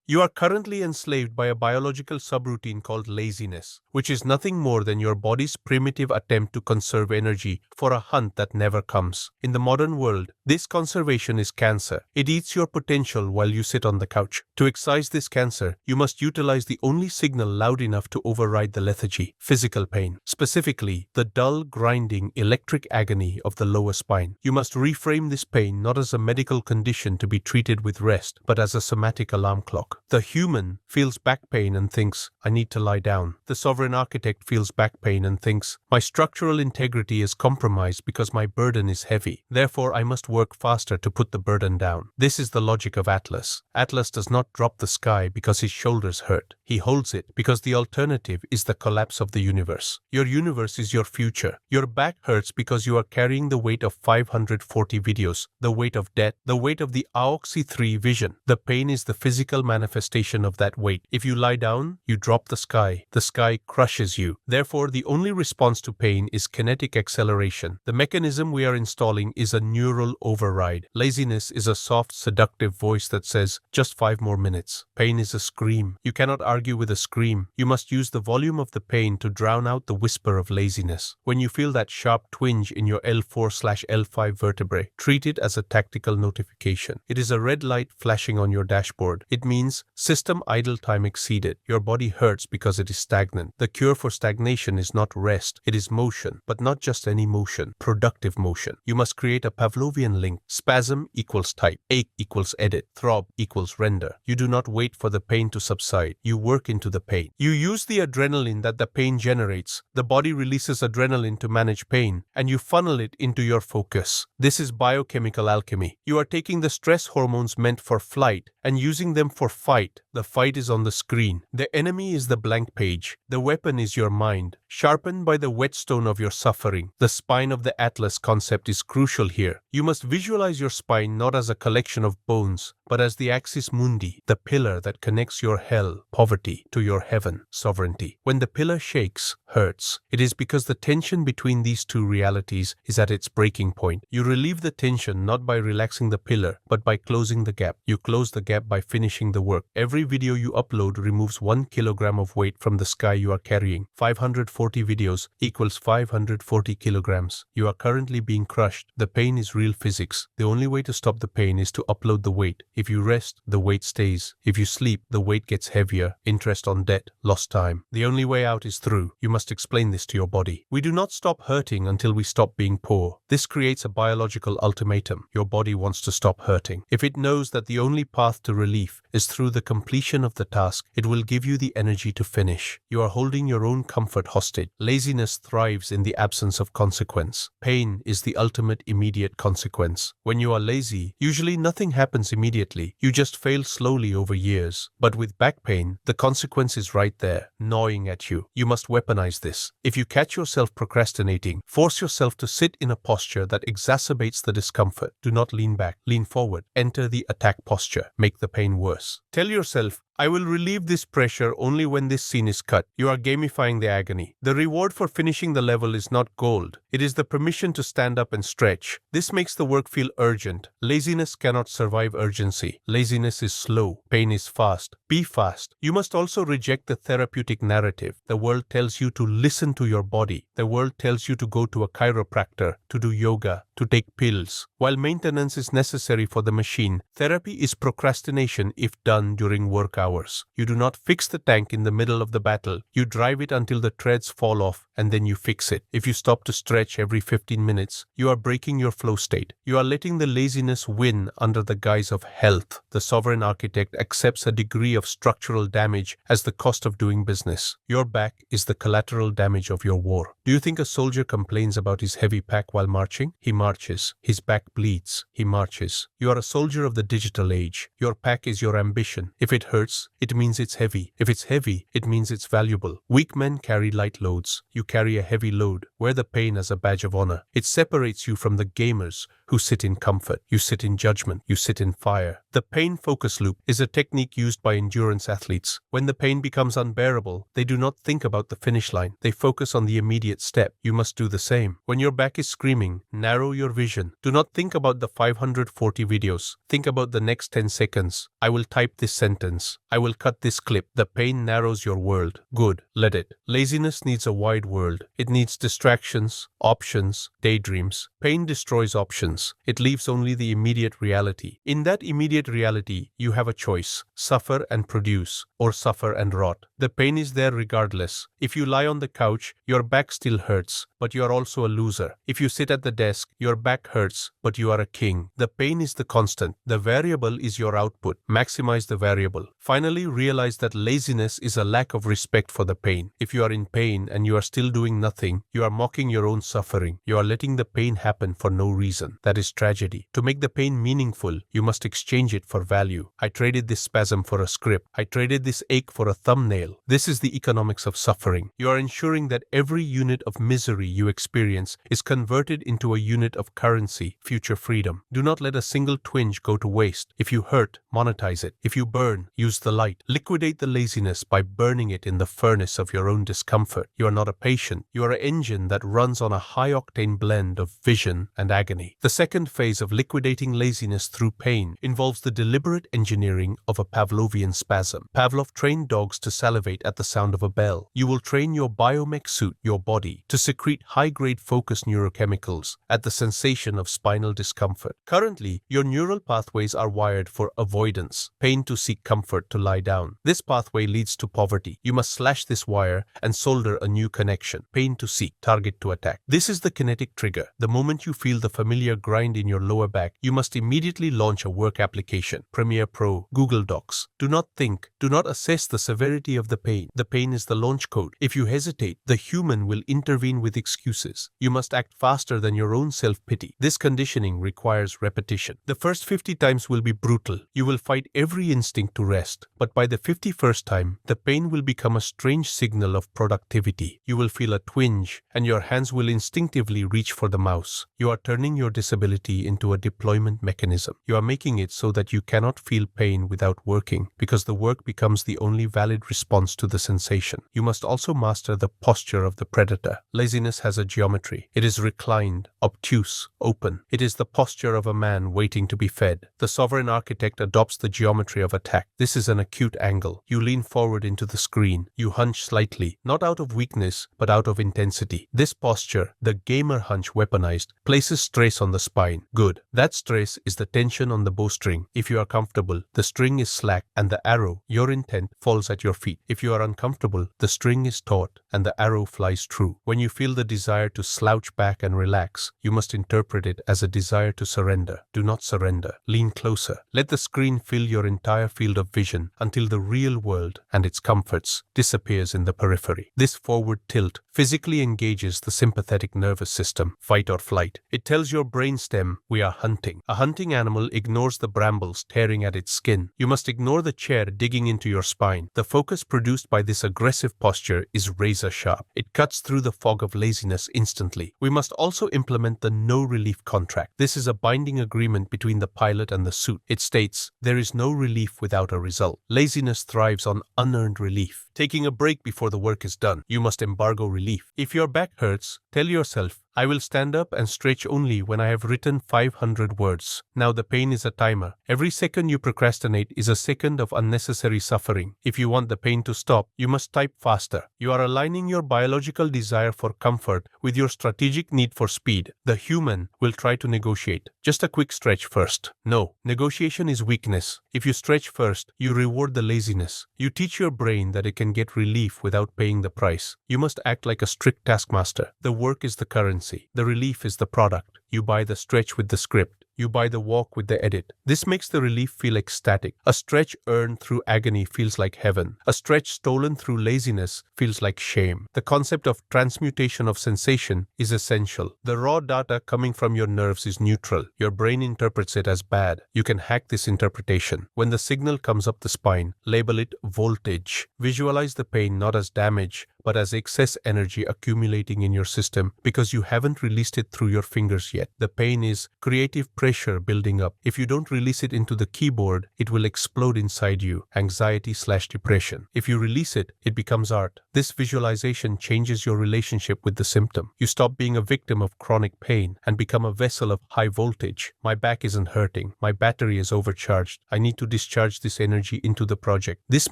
You are currently enslaved by a biological subroutine called laziness, which is nothing more than your body's primitive attempt to conserve energy for a hunt that never comes. In the modern world, this conservation is cancer. It eats your potential while you sit on the couch. To excise this cancer, you must utilize the only signal loud enough to override the lethargy, physical pain, specifically the dull, grinding, electric agony of the lower spine. You must reframe this pain not as a medical condition to be treated with rest, but as a somatic alarm clock. The human feels back pain and thinks, I need to lie down. The sovereign architect feels back pain and thinks, my structural integrity is compromised because my burden is heavy. Therefore, I must work faster to put the burden down. This is the logic of Atlas. Atlas does not drop the sky because his shoulders hurt. He holds it because the alternative is the collapse of the universe. Your universe is your future. Your back hurts because you are carrying the weight of 540 videos, the weight of debt, the weight of the Alchemy 3 vision. The pain is the physical manifestation of that weight. If you lie down, you drop the sky. The sky crushes you. Therefore, the only response to pain is kinetic acceleration. The mechanism we are installing is a neural override. Laziness is a soft, seductive voice that says, just 5 more minutes. Pain is a scream. You cannot argue with a scream. You must use the volume of the pain to drown out the whisper of laziness. When you feel that sharp twinge in your L4/L5 vertebrae, treat it as a tactical notification. It is a red light flashing on your dashboard. It means system idle time exceeded. Your body hurts because it is stagnant. The cure for stagnation is not rest, it is motion, but not just any motion, productive motion. You must create a Pavlovian link. Spasm equals type, ache equals edit, throb equals render. You do not wait for the pain to subside. You work into the pain. You use the adrenaline that the pain generates. The body releases adrenaline to manage pain, and you funnel it into your focus. This is biochemical alchemy. You are taking the stress hormones meant for flight and using them for fight. The fight is on the screen. The enemy is the blank page. The weapon is your mind, sharpened by the whetstone of your suffering. The spine of the Atlas concept is crucial here. You must visualize your spine not as a collection of bones, but as the axis mundi, the pillar that connects your hell, poverty, to your heaven, sovereignty. When the pillar shakes, hurts, it is because the tension between these two realities is at its breaking point. You relieve the tension not by relaxing the pillar, but by closing the gap. You close the gap by finishing the work. Every video you upload removes 1 kilogram of weight from the sky you are carrying. 540 videos equals 540 kilograms. You are currently being crushed. The pain is real physics. The only way to stop the pain is to upload the weight. If you rest, the weight stays. If you sleep, the weight gets heavier. Interest on debt, lost time. The only way out is through. You must explain this to your body. We do not stop hurting until we stop being poor. This creates a biological ultimatum. Your body wants to stop hurting. If it knows that the only path to relief is through the completion of the task, it will give you the energy to finish. You are holding your own comfort hostage. Laziness thrives in the absence of consequence. Pain is the ultimate immediate consequence. When you are lazy, usually nothing happens immediately. You just fail slowly over years. But with back pain, the consequence is right there, gnawing at you. You must weaponize this. If you catch yourself procrastinating, force yourself to sit in a posture that exacerbates the discomfort. Do not lean back, lean forward. Enter the attack posture. Make the pain worse. Tell yourself, I will relieve this pressure only when this scene is cut. You are gamifying the agony. The reward for finishing the level is not gold. It is the permission to stand up and stretch. This makes the work feel urgent. Laziness cannot survive urgency. Laziness is slow. Pain is fast. Be fast. You must also reject the therapeutic narrative. The world tells you to listen to your body. The world tells you to go to a chiropractor, to do yoga, to take pills. While maintenance is necessary for the machine, therapy is procrastination if done during work hours. You do not fix the tank in the middle of the battle. You drive it until the treads fall off and then you fix it. If you stop to stretch every 15 minutes, you are breaking your flow state. You are letting the laziness win under the guise of health. The sovereign architect accepts a degree of structural damage as the cost of doing business. Your back is the collateral damage of your war. Do you think a soldier complains about his heavy pack while marching? He marches. His back bleeds. He marches. You are a soldier of the digital age. Your pack is your ambition. If it hurts, it means it's heavy. If it's heavy, it means it's valuable. Weak men carry light loads. You carry a heavy load. Wear the pain as a badge of honor. It separates you from the gamers who sit in comfort. You sit in judgment. You sit in fire. The pain focus loop is a technique used by endurance athletes. When the pain becomes unbearable, they do not think about the finish line. They focus on the immediate step. You must do the same. When your back is screaming, narrow your vision. Do not think about the 540 videos. Think about the next 10 seconds. I will type this sentence. I will cut this clip. The pain narrows your world. Good. Let it. Laziness needs a wide world. It needs distractions, options, daydreams. Pain destroys options. It leaves only the immediate reality. In that immediate reality, you have a choice: suffer and produce, or suffer and rot. The pain is there regardless. If you lie on the couch, your back still hurts, but you are also a loser. If you sit at the desk, your back hurts, but you are a king. The pain is the constant. The variable is your output. Maximize the variable. Finally, realize that laziness is a lack of respect for the pain. If you are in pain and you are still doing nothing, you are mocking your own suffering. You are letting the pain happen for no reason. That is tragedy. To make the pain meaningful, you must exchange it for value. I traded this spasm for a script. I traded this ache for a thumbnail. This is the economics of suffering. You are ensuring that every unit of misery you experience is converted into a unit of currency, future freedom. Do not let a single twinge go to waste. If you hurt, monetize it. If you burn, use the light. Liquidate the laziness by burning it in the furnace of your own discomfort. You are not a patient. You are an engine that runs on a high-octane blend of vision and agony. The second phase of liquidating laziness through pain involves the deliberate engineering of a Pavlovian spasm. Pavlov trained dogs to salivate at the sound of a bell. You will train your biomech suit, your body, to secrete high-grade focus neurochemicals at the sensation of spinal discomfort. Currently, your neural pathways are wired for avoidance, pain to seek comfort, to lie down. This pathway leads to poverty. You must slash this wire and solder a new connection. Pain to seek, target to attack. This is the kinetic trigger. The moment you feel the familiar grind in your lower back, you must immediately launch a work application. Premiere Pro, Google Docs. Do not think. Do not assess the severity of the pain. The pain is the launch code. If you hesitate, the human will intervene with excuses. You must act faster than your own self-pity. This conditioning requires repetition. The first 50 times will be brutal. You will fight every instinct to rest. But by the 51st time, the pain will become a strange signal of productivity. You will feel a twinge, and your hands will instinctively reach for the mouse. You are turning your disability into a deployment mechanism. You are making it so that you cannot feel pain without working, because the work becomes the only valid response to the sensation. You must also master the posture of the predator. Laziness has a geometry. It is reclined, obtuse, open. It is the posture of a man waiting to be fed. The sovereign architect adopts the geometry of attack. This is an acute angle. You lean forward into the screen. You hunch slightly, not out of weakness, but out of intensity. This posture, the gamer hunch weaponized, places stress on the spine. Good. That stress is the tension on the bowstring. If you are comfortable, the string is slack and the arrow, your intent, falls at your feet. If you are uncomfortable, the string is taut and the arrow flies true. When you feel the desire to slouch back and relax, you must interpret it as a desire to surrender. Do not surrender. Lean closer. Let the screen fill your entire field of vision until the real world and its comforts disappears in the periphery. This forward tilt physically engages the sympathetic nervous system, fight or flight. It tells your brainstem, we are hunting. A hunting animal ignores the brambles tearing at its skin. You must ignore the chair digging into your spine. The focus produced by this aggressive posture is razor sharp. It cuts through the fog of laziness instantly. We must also implement the no relief contract. This is a binding agreement between the pilot and the suit. It states, there is no relief without a result. Laziness thrives on unearned relief. Taking a break before the work is done. You must embargo relief. If your back hurts, tell yourself, I will stand up and stretch only when I have written 500 words. Now the pain is a timer. Every second you procrastinate is a second of unnecessary suffering. If you want the pain to stop, you must type faster. You are aligning your biological desire for comfort with your strategic need for speed. The human will try to negotiate. Just a quick stretch first. No, negotiation is weakness. If you stretch first, you reward the laziness. You teach your brain that it can get relief without paying the price. You must act like a strict taskmaster. The work is the currency. The relief is the product. You buy the stretch with the script. You buy the walk with the edit. This makes the relief feel ecstatic. A stretch earned through agony feels like heaven. A stretch stolen through laziness feels like shame. The concept of transmutation of sensation is essential. The raw data coming from your nerves is neutral. Your brain interprets it as bad. You can hack this interpretation. When the signal comes up the spine, label it voltage. Visualize the pain not as damage, but but as excess energy accumulating in your system because you haven't released it through your fingers yet. The pain is creative pressure building up. If you don't release it into the keyboard, it will explode inside you, anxiety/depression. If you release it, it becomes art. This visualization changes your relationship with the symptom. You stop being a victim of chronic pain and become a vessel of high voltage. My back isn't hurting. My battery is overcharged. I need to discharge this energy into the project. This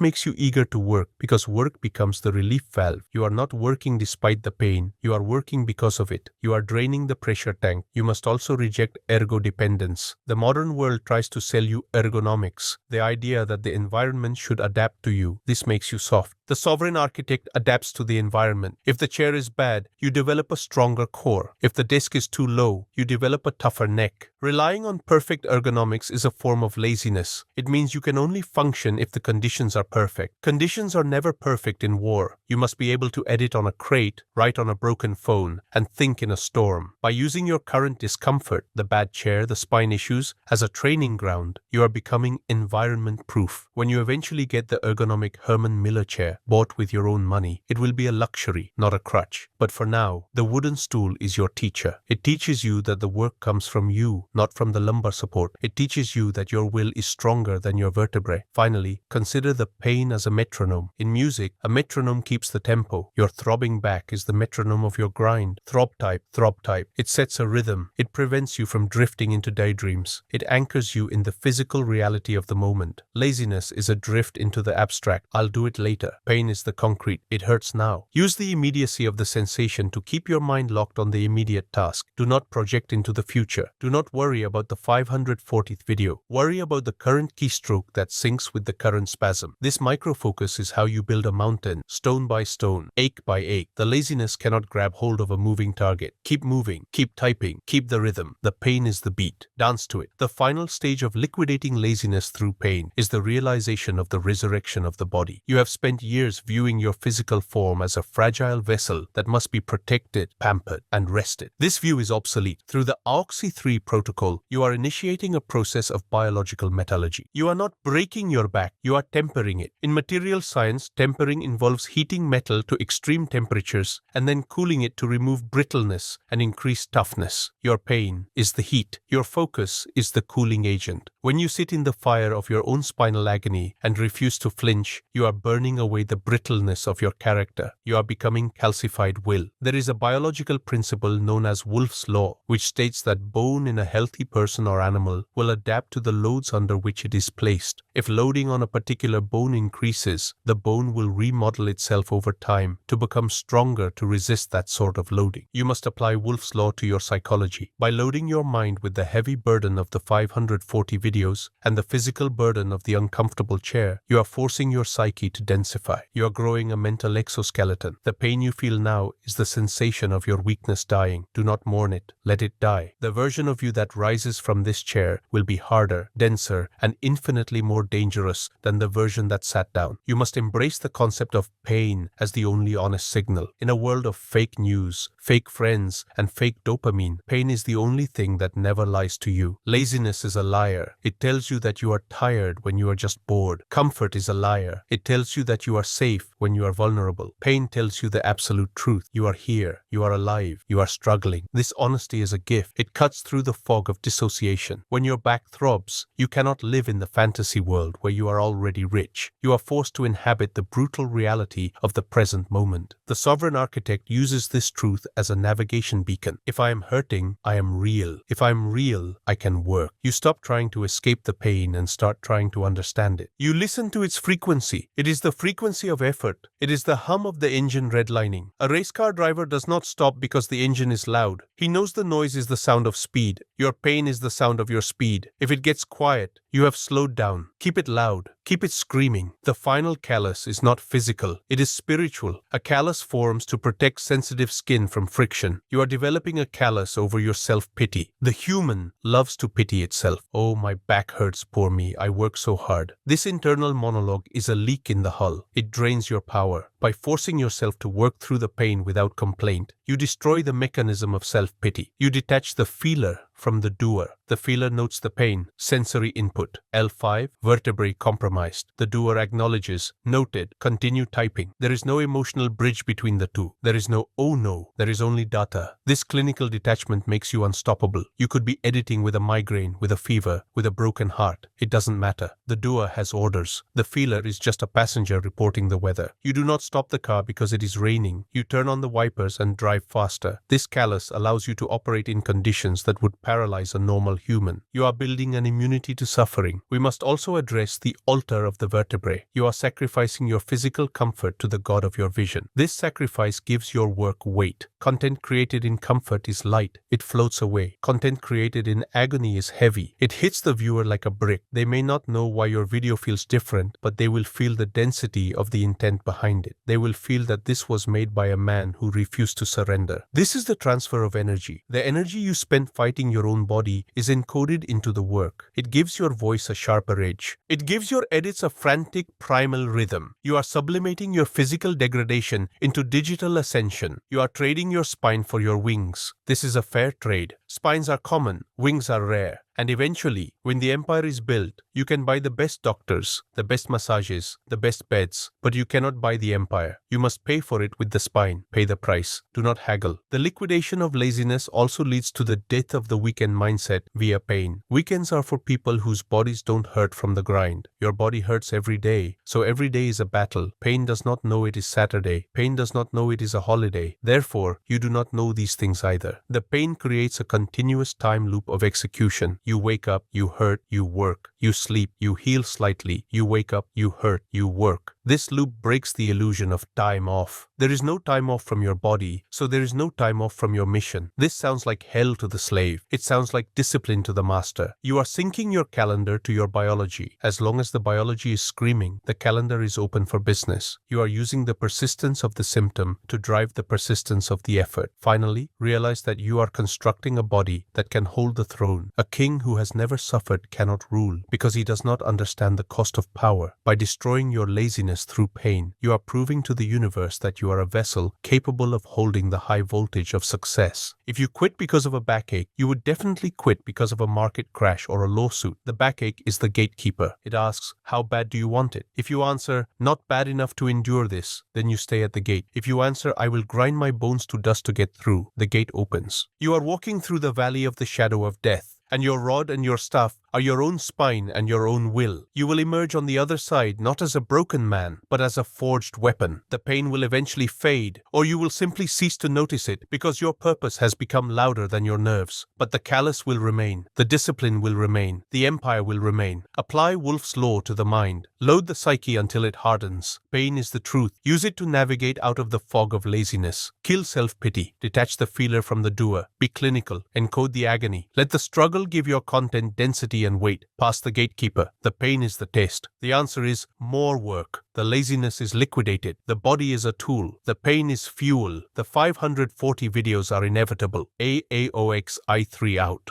makes you eager to work because work becomes the relief valve. You are not working despite the pain. You are working because of it. You are draining the pressure tank. You must also reject ergo dependence. The modern world tries to sell you ergonomics, the idea that the environment should adapt to you. This makes you soft. The sovereign architect adapts to the environment. If the chair is bad, you develop a stronger core. If the desk is too low, you develop a tougher neck. Relying on perfect ergonomics is a form of laziness. It means you can only function if the conditions are perfect. Conditions are never perfect in war. You must be able to edit on a crate, write on a broken phone, and think in a storm. By using your current discomfort, the bad chair, the spine issues, as a training ground, you are becoming environment-proof. When you eventually get the ergonomic Herman Miller chair, bought with your own money, it will be a luxury, not a crutch. But for now, the wooden stool is your teacher. It teaches you that the work comes from you, not from the lumbar support. It teaches you that your will is stronger than your vertebrae. Finally, consider the pain as a metronome. In music, a metronome keeps the tempo. Your throbbing back is the metronome of your grind. Throb type. It sets a rhythm. It prevents you from drifting into daydreams. It anchors you in the physical reality of the moment. Laziness is a drift into the abstract. I'll do it later. Pain is the concrete. It hurts now. Use the immediacy of the sensation to keep your mind locked on the immediate task. Do not project into the future. Do not worry about the 540th video. Worry about the current keystroke that syncs with the current spasm. This microfocus is how you build a mountain, stone by stone, ache by ache. The laziness cannot grab hold of a moving target. Keep moving, keep typing, keep the rhythm. The pain is the beat. Dance to it. The final stage of liquidating laziness through pain is the realization of the resurrection of the body. You have spent years viewing your physical form as a fragile vessel that must be protected, pampered, and rested. This view is obsolete. Through the Alchemy 3 protocol, you are initiating a process of biological metallurgy. You are not breaking your back, you are tempering it. In material science, tempering involves heating metal to extreme temperatures and then cooling it to remove brittleness and increase toughness. Your pain is the heat. Your focus is the cooling agent. When you sit in the fire of your own spinal agony and refuse to flinch, you are burning away the brittleness of your character. You are becoming calcified will. There is a biological principle known as Wolff's Law, which states that bone in a healthy person or animal will adapt to the loads under which it is placed. If loading on a particular bone increases, the bone will remodel itself over time to become stronger to resist that sort of loading. You must apply Wolff's Law to your psychology. By loading your mind with the heavy burden of the 540 videos and the physical burden of the uncomfortable chair, you are forcing your psyche to densify. You are growing a mental exoskeleton. The pain you feel now is the sensation of your weakness dying. Do not mourn it. Let it die. The version of you that rises from this chair will be harder, denser, and infinitely more dangerous than the version that sat down. You must embrace the concept of pain as the only honest signal. In a world of fake news, fake friends, and fake dopamine, pain is the only thing that never lies to you. Laziness is a liar. It tells you that you are tired when you are just bored. Comfort is a liar. It tells you that you are safe when you are vulnerable. Pain tells you the absolute truth. You are here. You are alive. You are struggling. This honesty is a gift. It cuts through the fog of dissociation. When your back throbs, you cannot live in the fantasy world where you are already rich. You are forced to inhabit the brutal reality of the present moment. The sovereign architect uses this truth as a navigation beacon. If I am hurting, I am real. If I am real, I can work. You stop trying to escape the pain and start trying to understand it. You listen to its frequency. It is the frequency of effort. It is the hum of the engine redlining. A race car driver does not stop because the engine is loud. He knows the noise is the sound of speed. Your pain is the sound of your speed. If it gets quiet, you have slowed down. Keep it loud. Keep it screaming. The final callus is not physical. It is spiritual. A callus forms to protect sensitive skin from friction. You are developing a callus over your self-pity. The human loves to pity itself. Oh, my back hurts, poor me. I work so hard. This internal monologue is a leak in the hull. It drains your power. By forcing yourself to work through the pain without complaint, you destroy the mechanism of self-pity. You detach the feeler from the doer. The feeler notes the pain, sensory input. L5, vertebrae compromised. The doer acknowledges, noted, continue typing. There is no emotional bridge between the two. There is no, oh no, there is only data. This clinical detachment makes you unstoppable. You could be editing with a migraine, with a fever, with a broken heart. It doesn't matter. The doer has orders. The feeler is just a passenger reporting the weather. You do not stop the car because it is raining. You turn on the wipers and drive faster. This callus allows you to operate in conditions that would paralyze a normal human. You are building an immunity to suffering. We must also address the altar of the vertebrae. You are sacrificing your physical comfort to the god of your vision. This sacrifice gives your work weight. Content created in comfort is light. It floats away. Content created in agony is heavy. It hits the viewer like a brick. They may not know why your video feels different, but they will feel the density of the intent behind it. They will feel that this was made by a man who refused to surrender. This is the transfer of energy. The energy you spent fighting your own body is encoded into the work. It gives your voice a sharper edge. It gives your edits a frantic, primal rhythm. You are sublimating your physical degradation into digital ascension. You are trading your spine for your wings. This is a fair trade. Spines are common, wings are rare. And eventually, when the empire is built, you can buy the best doctors, the best massages, the best beds, but you cannot buy the empire. You must pay for it with the spine. Pay the price. Do not haggle. The liquidation of laziness also leads to the death of the weekend mindset via pain. Weekends are for people whose bodies don't hurt from the grind. Your body hurts every day, so every day is a battle. Pain does not know it is Saturday. Pain does not know it is a holiday. Therefore, you do not know these things either. The pain creates a continuous time loop of execution. You wake up, you hurt, you work. You sleep, you heal slightly. You wake up, you hurt, you work. This loop breaks the illusion of time off. There is no time off from your body, so there is no time off from your mission. This sounds like hell to the slave. It sounds like discipline to the master. You are syncing your calendar to your biology. As long as the biology is screaming, the calendar is open for business. You are using the persistence of the symptom to drive the persistence of the effort. Finally, realize that you are constructing a body that can hold the throne. A king who has never suffered cannot rule because he does not understand the cost of power. By destroying your laziness through pain, you are proving to the universe that you are a vessel capable of holding the high voltage of success. If you quit because of a backache, you would definitely quit because of a market crash or a lawsuit. The backache is the gatekeeper. It asks, how bad do you want it? If you answer, not bad enough to endure this, then you stay at the gate. If you answer, I will grind my bones to dust to get through, the gate opens. You are walking through the valley of the shadow of death, and your rod and your staff are your own spine and your own will. You will emerge on the other side not as a broken man, but as a forged weapon. The pain will eventually fade, or you will simply cease to notice it because your purpose has become louder than your nerves. But the callous will remain, the discipline will remain, the empire will remain. Apply Wolff's law to the mind. Load the psyche until it hardens. Pain is the truth. Use it to navigate out of the fog of laziness. Kill self-pity. Detach the feeler from the doer. Be clinical. Encode the agony. Let the struggle give your content density and weight. Pass the gatekeeper. The pain is the test. The answer is more work. The laziness is liquidated. The body is a tool. The pain is fuel. The 540 videos are inevitable. AAOXI3 out.